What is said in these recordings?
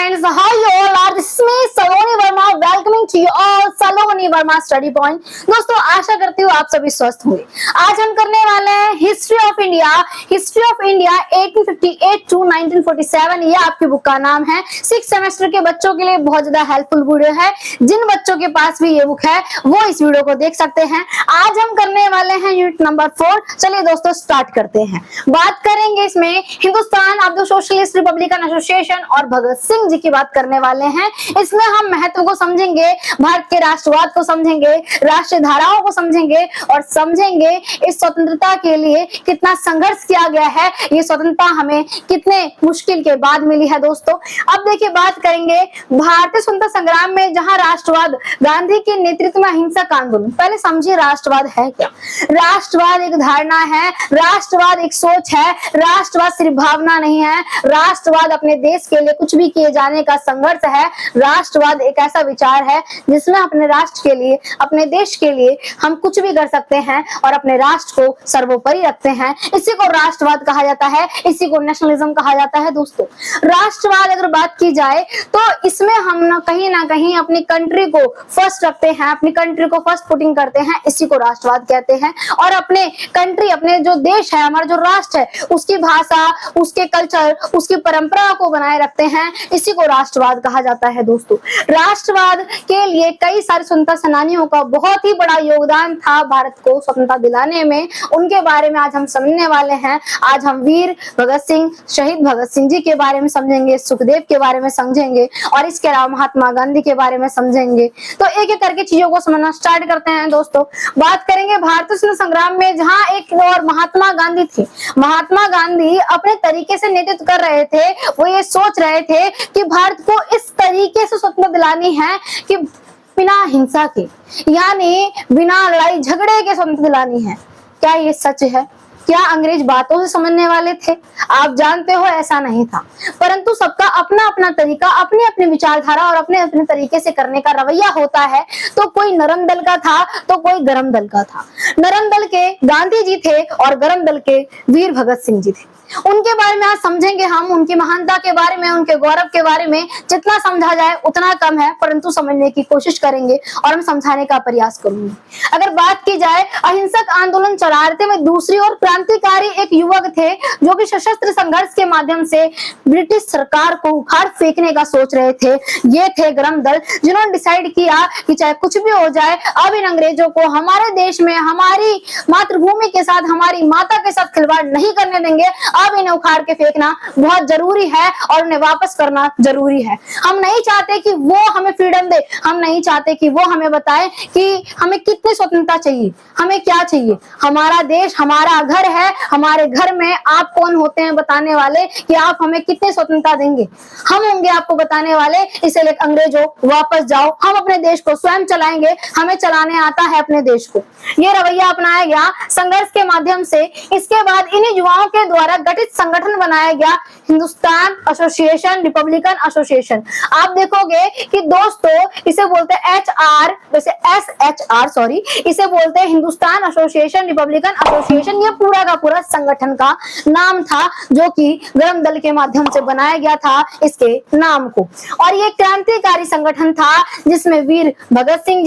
friends, how you all are? This is me Saloni Verma welcoming to you all Saloni Verma Study Point। दोस्तों आशा करती हूँ आप सभी स्वस्थ होंगे। आज हम करने वाले हैं हिस्ट्री ऑफ इंडिया 1858 टू 1947। ये आपकी बुक का नाम है। 6 सेमेस्टर के बच्चों के लिए बहुत ज्यादा हेल्पफुल वीडियो है। जिन बच्चों के पास भी ये बुक है वो इस वीडियो को देख सकते हैं। आज हम करने वाले हैं यूनिट नंबर 4। चलिए दोस्तों स्टार्ट करते हैं। बात करेंगे इसमें Hindustan of the socialist Republican association और भगत सिंह जी की बात करने वाले हैं। इसमें हम महत्व को समझेंगे, भारत के राष्ट्रवाद को समझेंगे, राष्ट्रीय धाराओं को समझेंगे और समझेंगे इस स्वतंत्रता के लिए कितना संघर्ष किया गया है, ये स्वतंत्रता हमें कितने मुश्किल के बाद मिली है। दोस्तों अब देखिए बात करेंगे भारतीय स्वतंत्रता संग्राम में जहां राष्ट्रवाद गांधी के नेतृत्व में अहिंसक आंदोलन। पहले समझिए राष्ट्रवाद है क्या। राष्ट्रवाद एक धारणा है, राष्ट्रवाद एक सोच है, राष्ट्रवाद सिर्फ भावना नहीं है, राष्ट्रवाद अपने देश के लिए कुछ भी किए जाने का संघर्ष है। राष्ट्रवाद एक ऐसा विचार है जिसमें अपने राष्ट्र के लिए, अपने देश के लिए हम कुछ भी कर सकते हैं और अपने राष्ट्र को सर्वोपरि रखते हैं। इसी को राष्ट्रवाद कहा जाता है, इसी को नेशनलिज्म कहा जाता है। दोस्तों राष्ट्रवाद अगर बात की जाए तो इसमें हम ना कहीं अपनी कंट्री को फर्स्ट रखते हैं, अपनी कंट्री को फर्स्ट पुटिंग करते हैं, इसी को राष्ट्रवाद कहते हैं। और अपने कंट्री, अपने जो देश है, हमारा जो राष्ट्र है, उसकी भाषा, उसके कल्चर, उसकी परंपरा को बनाए रखते हैं, इसी को राष्ट्रवाद कहा जाता है। दोस्तों राष्ट्रवाद के लिए कई सारे स्वतंत्रता सेनानियों का बहुत ही बड़ा योगदान था भारत को स्वतंत्रता दिलाने में। उनके बारे में आज हम समझने वाले हैं। आज हम वीर भगत सिंह, शहीद भगत सिंह जी के बारे में समझेंगे, सुखदेव के बारे में समझेंगे और इसके अलावा महात्मा गांधी के बारे में समझेंगे। तो एक एक करके चीजों को समझना स्टार्ट करते हैं। दोस्तों बात करेंगे भारतीय स्वतंत्रता संग्राम में जहां एक और महात्मा गांधी थे। महात्मा गांधी अपने तरीके से नेतृत्व कर रहे थे। वो ये सोच रहे थे कि भारत को इस तरीके से स्वतंत्रता दिलानी है कि बिना हिंसा के, यानी बिना लड़ाई झगड़े के स्वतंत्रता दिलानी है। क्या ये सच है? क्या अंग्रेज बातों से समझने वाले थे? आप जानते हो ऐसा नहीं था, परंतु सबका अपना अपना तरीका, अपनी अपनी विचारधारा और अपने अपने तरीके से करने का रवैया होता है। तो कोई नरम दल का था तो कोई गरम दल का था। नरम दल के गांधी जी थे और गरम दल के वीर भगत सिंह जी थे। उनके बारे में आज समझेंगे हम, उनकी महानता के बारे में, उनके गौरव के बारे में। जितना समझा जाए उतना कम है, परंतु समझने की कोशिश करेंगे और हम समझाने का प्रयास करूंगी। अगर बात की जाए अहिंसक आंदोलन चलाते में दूसरी ओर क्रांतिकारी एक युवक थे जो कि सशस्त्र संघर्ष के माध्यम से ब्रिटिश सरकार को उखाड़ फेंकने का सोच रहे थे। ये थे गरम दल, जिन्होंने डिसाइड किया कि चाहे कुछ भी हो जाए, अब इन अंग्रेजों को हमारे देश में, हमारी मातृभूमि के साथ, हमारी माता के साथ खिलवाड़ नहीं करने देंगे। अब इन्हें उखाड़ के फेंकना बहुत जरूरी है और उन्हें वापस करना जरूरी है। हम नहीं चाहते कि वो हमें फ्रीडम दे, हम नहीं चाहते कि वो हमें बताए कि हमें कितनी स्वतंत्रता चाहिए, हमें क्या चाहिए। हमारा देश हमारा घर है, हमारे घर में आप कौन होते हैं बताने वाले कि आप हमें कितनी स्वतंत्रता देंगे? हम होंगे आपको बताने वाले। इसलिए अंग्रेजों वापस जाओ, हम अपने देश को स्वयं चलाएंगे, हमें चलाने आता है अपने देश को। ये रवैया अपनाया गया संघर्ष के माध्यम से। इसके बाद इन्हीं युवाओं के द्वारा गठित संगठन बनाया गया हिंदुस्तान एसोसिएशन रिपब्लिकन एसोसिएशन। आप देखोगे कि दोस्तों इसे बोलते हैं HR, वैसे SHR सॉरी, इसे बोलते हैं हिंदुस्तान एसोसिएशन रिपब्लिकन एसोसिएशन। ये पूरा का पूरा संगठन का नाम था जो कि गरम दल के माध्यम से बनाया गया था इसके नाम को। और ये क्रांतिकारी संगठन था जिसमें वीर भगत सिंह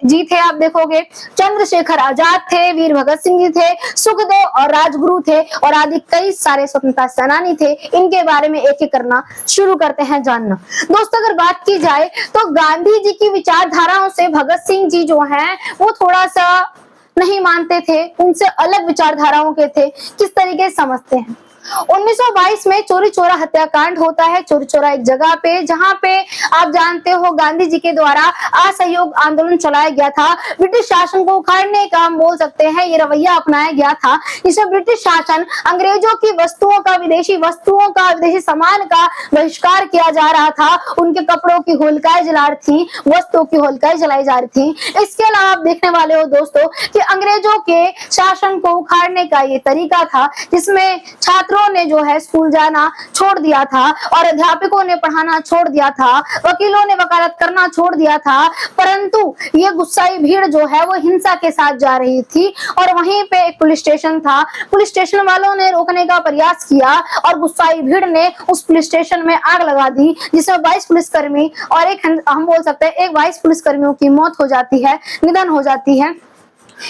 जी थे। आप देखोगे चंद्रशेखर आजाद थे, वीर भगत सिंह जी थे, सुखदेव और राजगुरु थे और आदि कई सारे स्वतंत्रता सेनानी थे। इनके बारे में एक एक करना शुरू करते हैं जानना। दोस्तों अगर बात की जाए तो गांधी जी की विचारधाराओं से भगत सिंह जी जो हैं वो थोड़ा सा नहीं मानते थे, उनसे अलग विचारधाराओं के थे। किस तरीके से समझते हैं? 1922 में चोरी चोरा हत्याकांड होता है। चोरी चोरा एक जगह पे जहां पे आप जानते हो गांधी जी के द्वारा असहयोग आंदोलन चलाया गया था। ब्रिटिश शासन को उखाड़ने का हम बोल सकते हैं ये रवैया अपनाया गया था, जिसमें ब्रिटिश शासन अंग्रेजों की वस्तुओं का, विदेशी वस्तुओं का, विदेशी सामान का बहिष्कार किया जा रहा था। उनके कपड़ों की होलिकाएं जला रही थी, वस्तुओं की होलिकाएं जलाई जा रही थी। इसके अलावा आप देखने वाले हो दोस्तों कि अंग्रेजों के शासन को उखाड़ने का ये तरीका था जिसमें छात्र छात्रों ने जो है स्कूल जाना छोड़ दिया था और अध्यापकों ने पढ़ाना छोड़ दिया था, वकीलों ने वकालत करना छोड़ दिया था, परंतु ये गुस्साई भीड़ जो है वो हिंसा के साथ जा रही थी और वहीं पे एक पुलिस स्टेशन था। पुलिस स्टेशन वालों ने रोकने का प्रयास किया और गुस्साई भीड़ ने उस पुलिस स्टेशन में आग लगा दी, जिसमें 22 पुलिसकर्मी और एक हम बोल सकते हैं एक 22 पुलिसकर्मियों की मौत हो जाती है, निधन हो जाती है।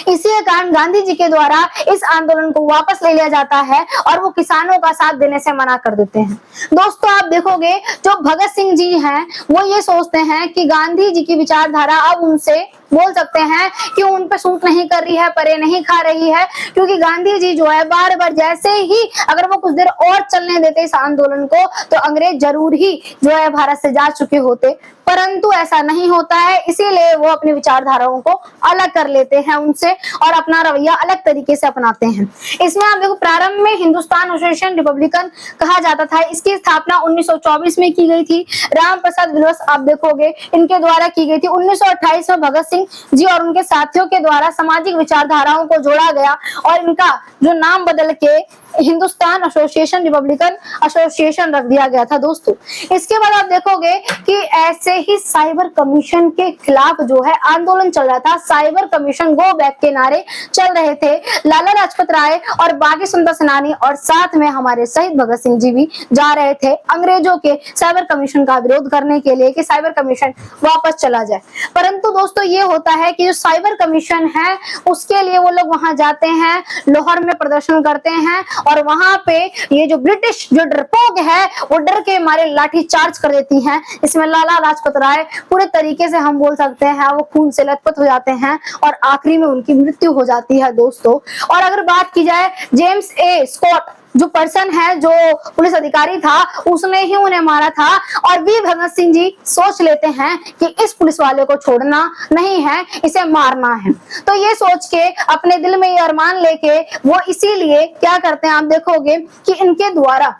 इसी के कारण गांधी जी के द्वारा इस आंदोलन को वापस ले लिया जाता है और वो किसानों का साथ देने से मना कर देते हैं। दोस्तों आप देखोगे जो भगत सिंह जी हैं वो ये सोचते हैं कि गांधी जी की विचारधारा अब उनसे बोल सकते हैं कि उन पे सूट नहीं कर रही है, परे नहीं खा रही है, क्योंकि गांधी जी जो है बार बार जैसे ही अगर वो कुछ देर और चलने देते इस आंदोलन को तो अंग्रेज जरूर ही जो है भारत से जा चुके होते, परंतु ऐसा नहीं होता है। इसीलिए वो अपनी विचारधाराओं को अलग कर लेते हैं उनसे और अपना रवैया अलग तरीके से अपनाते हैं। इसमें आप देखो प्रारंभ में हिंदुस्तान एसोसिएशन रिपब्लिकन कहा जाता था। इसकी स्थापना 1924 में की गई थी। राम प्रसाद विलस आप देखोगे इनके द्वारा की गई थी। 1928 में भगत सिंह जी और उनके साथियों के द्वारा सामाजिक विचारधाराओं को जोड़ा गया और इनका जो नाम बदल के हिंदुस्तान एसोसिएशन रिपब्लिकन एसोसिएशन रख दिया गया था। दोस्तों इसके बाद आप देखोगे कि ऐसे ही साइबर कमीशन के खिलाफ जो है आंदोलन चल रहा था। साइबर कमीशन गो बैक के नारे चल रहे थे। लाला लाजपत राय और बाकी स्वतंत्रता सेनानी और साथ में हमारे शहीद भगत सिंह जी भी जा रहे थे अंग्रेजों के साइबर कमीशन का विरोध करने के लिए कि साइबर कमीशन वापस चला जाए। परंतु दोस्तों ये होता है कि जो साइबर कमीशन है उसके लिए वो लोग वहां जाते हैं, लाहौर में प्रदर्शन करते हैं और वहां पे ये जो ब्रिटिश जो डरपोक है वो डर के मारे लाठी चार्ज कर देती हैं। इसमें लाला लाजपत राय पूरे तरीके से हम बोल सकते हैं वो खून से लथपथ हो जाते हैं और आखिरी में उनकी मृत्यु हो जाती है। दोस्तों और अगर बात की जाए जेम्स ए स्कॉट जो पर्सन है जो पुलिस अधिकारी था उसने ही उन्हें मारा था और वीर भगत सिंह जी सोच लेते हैं कि इस पुलिस वाले को छोड़ना नहीं है, इसे मारना है। तो ये सोच के अपने दिल में ये अरमान लेके वो इसीलिए क्या करते हैं आप देखोगे कि इनके द्वारा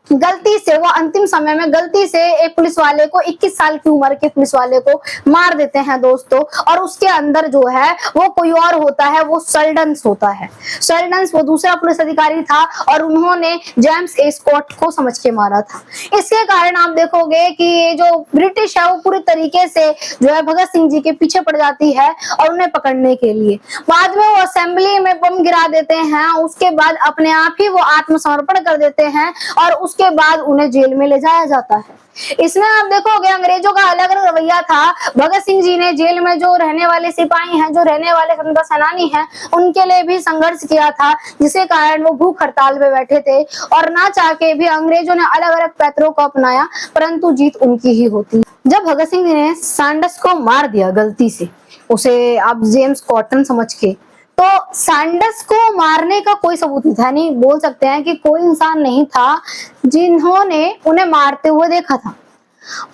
गलती से वो अंतिम समय में गलती से एक पुलिस वाले को 21 साल की उम्र के पुलिस वाले को मार देते हैं दोस्तों। और उसके अंदर जो है वो कोई और होता है, वो सर्डन्स होता है। सर्डन्स वो दूसरा पुलिस अधिकारी था और उन्होंने जेम्स ए स्कॉट को समझ के मारा था। इसके कारण आप देखोगे कि ये जो ब्रिटिश है वो पूरी तरीके से जो है भगत सिंह जी के पीछे पड़ जाती है और उन्हें पकड़ने के लिए। बाद में वो असेंबली में बम गिरा देते हैं, उसके बाद अपने आप ही वो आत्मसमर्पण कर देते हैं और उसके बाद उन्हें जेल में ले जाया जाता है। इसमें आप देखोगे अंग्रेजों का अलग अलग रवैया था। भगत सिंह जी ने जेल में जो रहने वाले सिपाही हैं, जो रहने वाले स्वतंत्रता सेनानी हैं, उनके लिए भी संघर्ष किया था, जिसके कारण वो भूख हड़ताल पे बैठे थे और ना चाह के भी अंग्रेजों ने अलग अलग पैतरों को अपनाया, परंतु जीत उनकी ही होती। जब भगत सिंह जी ने सैंडर्स को मार दिया गलती से, उसे आप जेम्स कॉटन समझ के, तो सैंडर्स को मारने का कोई सबूत नहीं था। नहीं बोल सकते हैं कि कोई इंसान नहीं था जिन्होंने उन्हें मारते हुए देखा था,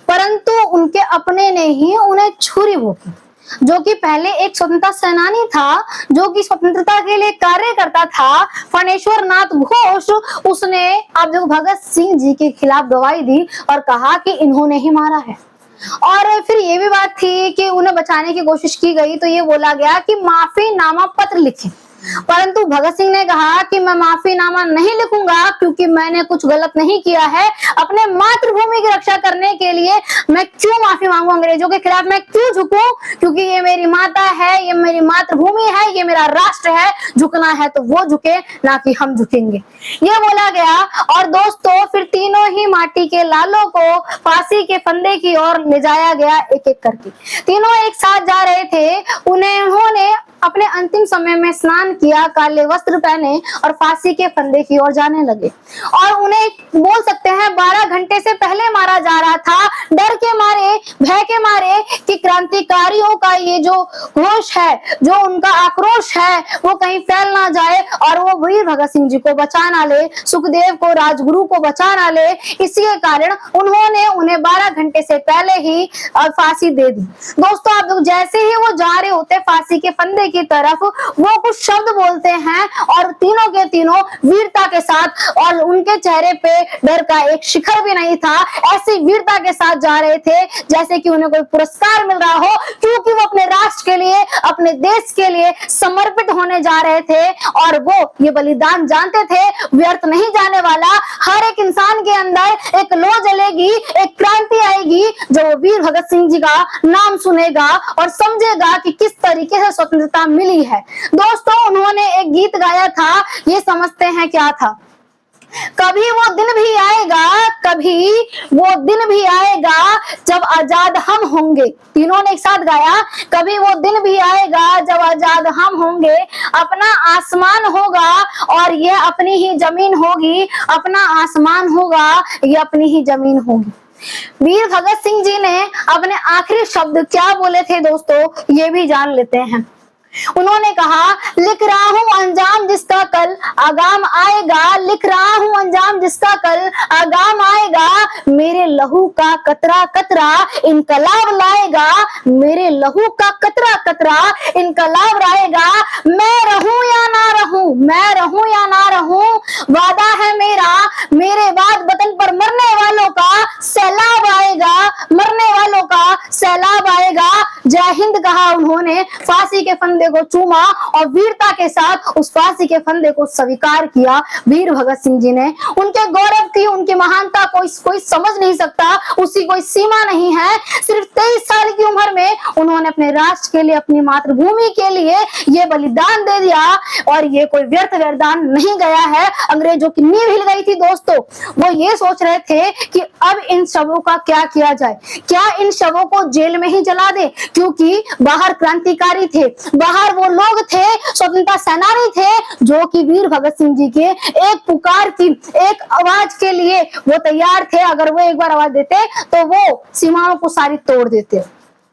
परंतु उनके अपने ने ही उन्हें छुरी भोंकी। जो कि पहले एक स्वतंत्रता सेनानी था, जो कि स्वतंत्रता के लिए कार्य करता था, फणेश्वर नाथ घोष, उसने आप देखो भगत सिंह जी के खिलाफ गवाही दी और कहा कि इन्होंने ही मारा है। और फिर ये भी बात थी कि उन्हें बचाने की कोशिश की गई तो ये बोला गया कि माफीनामा पत्र लिखें, परंतु भगत सिंह ने कहा कि मैं माफीनामा नहीं लिखूंगा क्योंकि मैंने कुछ गलत नहीं किया है। अपने मातृभूमि की रक्षा करने के लिए मैं क्यों माफी मांगू अंग्रेजों के खिलाफ, मैं क्यों झुकूं, क्योंकि ये मेरी माता है, ये मेरी मातृभूमि है, ये मेरा राष्ट्र है। झुकना है तो वो झुके, ना कि हम झुकेंगे, ये बोला गया। और दोस्तों फिर तीनों ही माटी के लालों को फांसी के फंदे की ओर ले जाया गया एक एक करके। तीनों एक साथ जा रहे थे। उन्होंने अपने अंतिम समय में स्नान किया, काले वस्त्र पहने और फांसी के फंदे की ओर जाने लगे। और उन्हें बोल सकते हैं 12 घंटे से पहले मारा जा रहा था, डर के मारे, भय के मारे कि क्रांतिकारियों का ये जो घोष है, जो उनका आक्रोश है, वो कहीं फैल ना जाए और वो वीर भगत सिंह जी को बचा ना ले, सुखदेव को, राजगुरु को बचा ना ले। इसी के कारण उन्होंने उन्हें 12 घंटे से पहले ही फांसी दे दी। दोस्तों आप लोग जैसे ही वो जा रहे होते फांसी के फंदे की तरफ वो कुछ शब्द बोलते हैं और तीनों के तीनों वीरता के साथ, और उनके चेहरे पे डर का एक शिखर भी नहीं था, ऐसी वीरता के साथ जा रहे थे जैसे कि उन्हें कोई पुरस्कार मिल रहा हो, क्योंकि वो अपने राष्ट्र के लिए, अपने देश के लिए समर्पित होने जा रहे थे। और वो ये बलिदान जानते थे व्यर्थ नहीं जाने वाला। हर एक इंसान के अंदर एक लौ जलेगी, एक क्रांति आएगी जो वीर भगत सिंह जी का नाम सुनेगा और समझेगा कि किस तरीके से स्वतंत्रता मिली है। दोस्तों, उन्होंने एक गीत गाया था, ये समझते हैं क्या था? कभी वो दिन भी आएगा, कभी वो दिन भी आएगा जब आजाद हम होंगे। तीनों ने एक साथ गाया, कभी वो दिन भी आएगा जब आजाद हम होंगे, अपना आसमान होगा और ये अपनी ही जमीन होगी, अपना आसमान होगा ये अपनी ही जमीन होगी। वीर भगत सिंह जी ने अपने आखिरी शब्द क्या बोले थे दोस्तों, ये भी जान लेते हैं। उन्होंने कहा, लिख रहा हूं अंजाम जिसका कल आगाम आएगा, लिख रहा हूं अंजाम जिसका कल आगाम आएगा, मेरे लहू का कतरा कतरा इनकलाब लाएगा, मेरे लहू का कतरा कतरा इनकलाब लाएगा। मैं रहूं या ना रहूं, मैं रहूं या ना रहूं, वादा है मेरा, मेरे बाद वतन पर मरने वालों का सैलाब आएगा, मरने वालों का सैलाब आएगा। जय हिंद कहा उन्होंने, फांसी के फंदे को चूमा और वीरता के साथ उस फांसी के फंदे को स्वीकार किया वीर भगत सिंह जी ने। उनके गौरव की, उनकी महानता कोई समझ नहीं सकता, उसकी कोई सीमा नहीं है। सिर्फ 23 साल की उम्र में उन्होंने अपने राष्ट्र के लिए, अपनी मातृभूमि के लिए ये बलिदान दे दिया और ये कोई व्यर्थ वरदान नहीं गया है। अंग्रेजों की नींव हिल गई थी दोस्तों। वो ये सोच रहे थे कि अब इन शवों का क्या किया जाए, क्या इन शवों को जेल में ही जला दे, क्योंकि बाहर क्रांतिकारी थे, बाहर वो लोग थे, स्वतंत्रता सेनानी थे जो कि वीर भगत सिंह जी के एक पुकार की, एक आवाज के लिए वो तैयार थे। अगर वो एक बार आवाज देते तो वो सीमाओं को सारी तोड़ देते।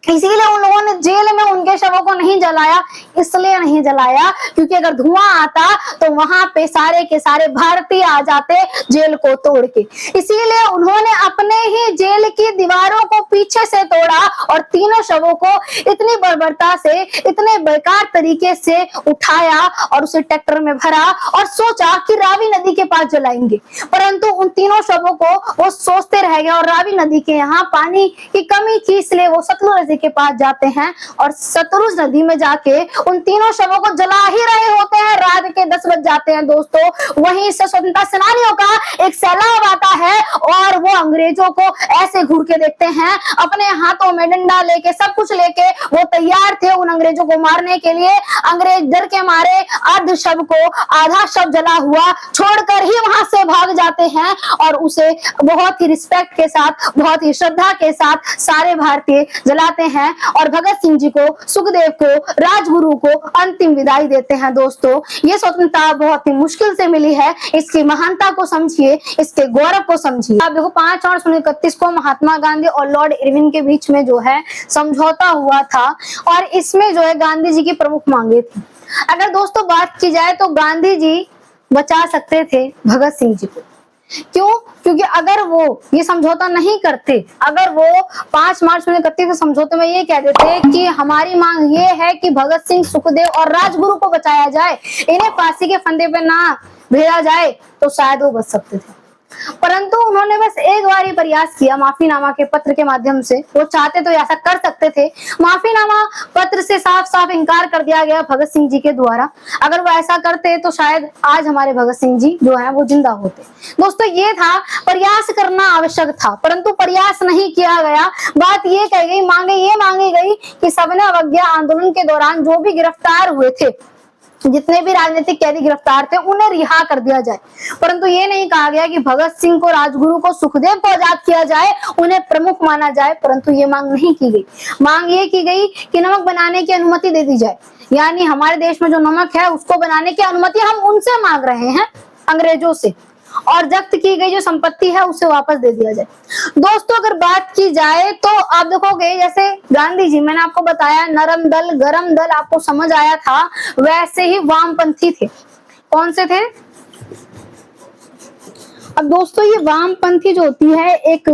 इसीलिए उन लोगों ने जेल में उनके शवों को नहीं जलाया। इसलिए नहीं जलाया क्योंकि अगर धुआं आता तो वहां पे सारे के सारे भारतीय आ जाते जेल को तोड़ के। इसीलिए उन्होंने अपने ही जेल की दीवारों को पीछे से तोड़ा और तीनों शवों को इतनी बर्बरता से, इतने बेकार तरीके से उठाया और उसे ट्रैक्टर में भरा और सोचा कि रावी नदी के पास जलाएंगे। परंतु उन तीनों शवों को वो सोचते रह गए और रावी नदी के यहाँ पानी की कमी थी, इसलिए वो सतलुज नदी के पास जाते हैं और सतलुज नदी में जाके उन तीनों शवों को जला ही रहे होते हैं। रात के 10 बज जाते हैं दोस्तों। वहीं से स्वतंत्रता सेनानियों का एक सैलाब आता है और वो अंग्रेजों को ऐसे घूर के देखते हैं, अपने हाथों में डंडा लेके, सब कुछ लेके वो तैयार थे उन अंग्रेजों को मारने के लिए। अंग्रेज डर के मारे अर्ध शव को, आधा शव जला हुआ छोड़कर ही वहां से भाग जाते हैं और उसे बहुत ही रिस्पेक्ट के साथ, बहुत ही श्रद्धा के साथ सारे भारतीय जलाते हैं और भगत सिंह जी को, सुखदेव को, राजगुरु को अंतिम विदाई देते हैं। दोस्तों, ये स्वतंत्रता बहुत ही मुश्किल से मिली है। इसकी महानता को समझिए, इसके गौरव को समझिए। अब देखो 5 मार्च 1931 को महात्मा गांधी और लॉर्ड इरविन के बीच में जो है समझौता हुआ था और इसमें जो है गांधी जी की प्रमुख मांगे थी। अगर दोस्तों बात की जाए तो गांधी जी बचा सकते थे भगत सिंह जी को। क्यों? क्योंकि अगर वो ये समझौता नहीं करते, अगर वो 5 मार्च 1931 के समझौते में ये कह देते कि हमारी मांग ये है कि भगत सिंह, सुखदेव और राजगुरु को बचाया जाए, इन्हें फांसी के फंदे पे ना भेजा जाए, तो शायद वो बच सकते थे। परंतु उन्होंने बस एक बार ही प्रयास किया माफीनामा के पत्र के माध्यम से। वो चाहते तो ऐसा कर सकते थे। माफीनामा पत्र से साफ साफ इनकार कर दिया गया भगत सिंह जी के द्वारा। अगर वो ऐसा करते तो शायद आज हमारे भगत सिंह जी जो है वो जिंदा होते। दोस्तों, ये था, प्रयास करना आवश्यक था, परंतु प्रयास नहीं किया गया। बात ये कही गई, मांगे ये मांगी गई कि सबने अवज्ञा आंदोलन के दौरान जो भी गिरफ्तार हुए थे, जितने भी राजनीतिक कैदी गिरफ्तार थे, उन्हें रिहा कर दिया जाए। परंतु ये नहीं कहा गया कि भगत सिंह को, राजगुरु को, सुखदेव को आजाद किया जाए, उन्हें प्रमुख माना जाए। परंतु ये मांग नहीं की गई। मांग ये की गई कि नमक बनाने की अनुमति दे दी जाए, यानी हमारे देश में जो नमक है उसको बनाने की अनुमति हम उनसे मांग रहे हैं, अंग्रेजों से, और जब्त की गई जो संपत्ति है उसे वापस दे दिया जाए। दोस्तों, अगर बात की जाए तो आप देखोगे जैसे गांधी जी, मैंने आपको बताया नरम दल, गरम दल, आपको समझ आया था, वैसे ही वामपंथी थे। कौन से थे? अब दोस्तों, ये वामपंथी जो होती है एक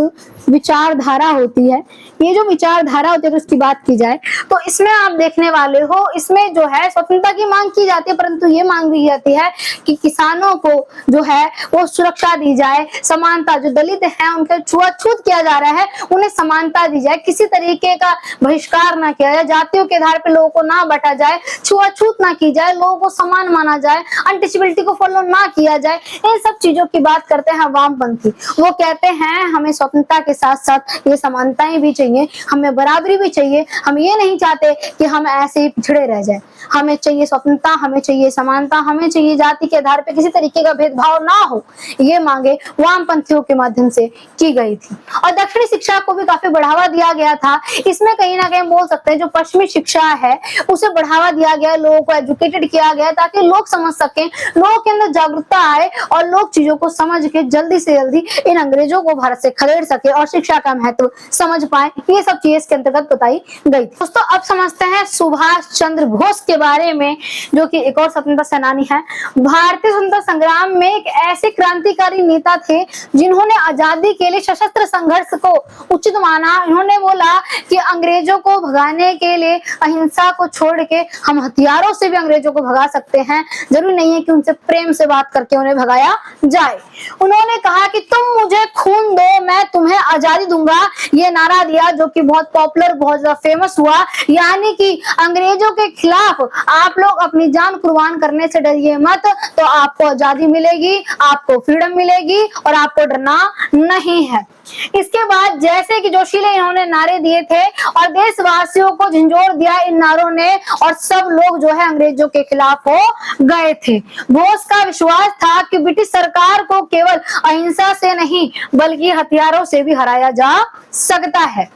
विचारधारा होती है। ये जो विचारधारा होती है, अगर उसकी बात की जाए तो इसमें आप देखने वाले हो, इसमें जो है स्वतंत्रता की मांग की जाती है, परंतु ये मांग भी जाती है कि किसानों को जो है वो सुरक्षा दी जाए, समानता, जो दलित हैं उनके छुआछूत किया जा रहा है उन्हें समानता दी जाए, किसी तरीके का बहिष्कार ना किया जाए, जातियों के आधार पर लोगों को ना बांटा जाए, छुआछूत ना की जाए, लोगों को समान माना जाए, अनटचेबिलिटी को फॉलो ना किया जाए। इन सब चीजों की बात करते हैं वामपंथी। वो कहते हैं हमें स्वतंत्रता के साथ साथ ये समानताएं भी चाहिए, हमें बराबरी भी चाहिए, हम ये नहीं चाहते कि हम ऐसे ही पिछड़े रह जाए, हमें चाहिए स्वतंत्रता, हमें चाहिए समानता, हमें चाहिए जाति के आधार पर किसी तरीके का भेदभाव ना हो। ये मांगे वामपंथियों के माध्यम से की गई थी। और दक्षिणी शिक्षा को भी काफी बढ़ावा दिया गया था। इसमें कहीं ना कहीं बोल सकते हैं जो पश्चिमी शिक्षा है उसे बढ़ावा दिया गया, लोगों को एजुकेटेड किया गया ताकि लोग समझ सकें, लोगों के अंदर जागरूकता आए और लोग चीजों को समझ के जल्दी से जल्दी इन अंग्रेजों को भारत से खदेड़ सके और शिक्षा का महत्व समझ पाए। ये सब चीजें इसके अंतर्गत बताई गई। दोस्तों अब समझते हैं सुभाष चंद्र बोस के बारे में, जो कि एक और स्वतंत्रता सेनानी है। भारतीय स्वतंत्रता संग्राम में एक ऐसे क्रांतिकारी नेता थे जिन्होंने आजादी के लिए सशस्त्र संघर्ष को उचित माना। इन्होंने बोला कि अंग्रेजों को भगाने के लिए अहिंसा को छोड़ के हम हथियारों से भी अंग्रेजों को भगा सकते हैं, जरूरी नहीं है कि उनसे प्रेम से बात करके उन्हें भगाया जाए। उन्होंने कहा कि तुम मुझे खून दो मैं तुम्हें आजादी दूंगा, ये नारा दिया जो कि बहुत पॉपुलर, बहुत ज्यादा फेमस हुआ। यानी कि अंग्रेजों के खिलाफ आप लोग अपनी जान कुर्बान करने से डरिए मत, तो आपको आजादी मिलेगी, आपको फ्रीडम मिलेगी और आपको डरना नहीं है। इसके बाद जैसे कि जोशीले इन्होंने नारे दिए थे और देशवासियों को झंझोर दिया इन नारों ने, और सब लोग जो है अंग्रेजों के खिलाफ हो गए थे। बोस का विश्वास था कि ब्रिटिश सरकार को केवल अहिंसा से नहीं बल्कि हथियारों से भी हराया जा सकता है।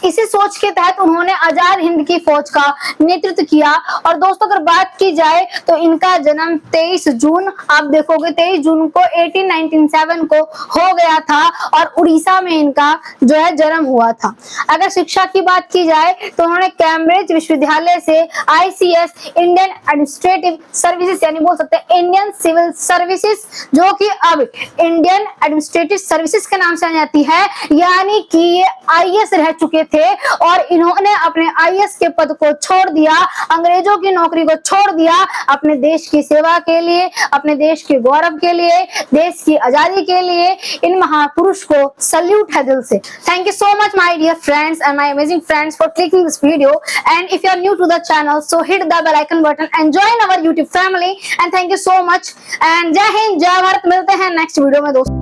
इसी सोच के तहत उन्होंने आजाद हिंद की फौज का नेतृत्व किया। और दोस्तों अगर बात की जाए तो इनका जन्म 23 जून, आप देखोगे 23 जून को 1897 को हो गया था और उड़ीसा में इनका जो है जन्म हुआ था। अगर शिक्षा की बात की जाए तो उन्होंने कैम्ब्रिज विश्वविद्यालय से ICS इंडियन एडमिनिस्ट्रेटिव सर्विसेज, यानी बोल सकते हैं इंडियन सिविल सर्विसेज, जो कि अब इंडियन एडमिनिस्ट्रेटिव सर्विसेज के नाम से जानी जाती है, यानी कि ये IAS रह चुके थे और इन्होंने अपने IAS के पद को छोड़ दिया, अंग्रेजों की नौकरी को छोड़ दिया, अपने देश की सेवा के लिए, अपने देश के गौरव के लिए, देश की आजादी के लिए। इन महापुरुष को सल्यूट है दिल से। Thank you so much my dear friends and my amazing friends for clicking this video, and if you are new to the channel so hit the bell icon button and join our YouTube family, and thank you so much एंड जय हिंद जय भारत। मिलते हैं next video में दोस्तों।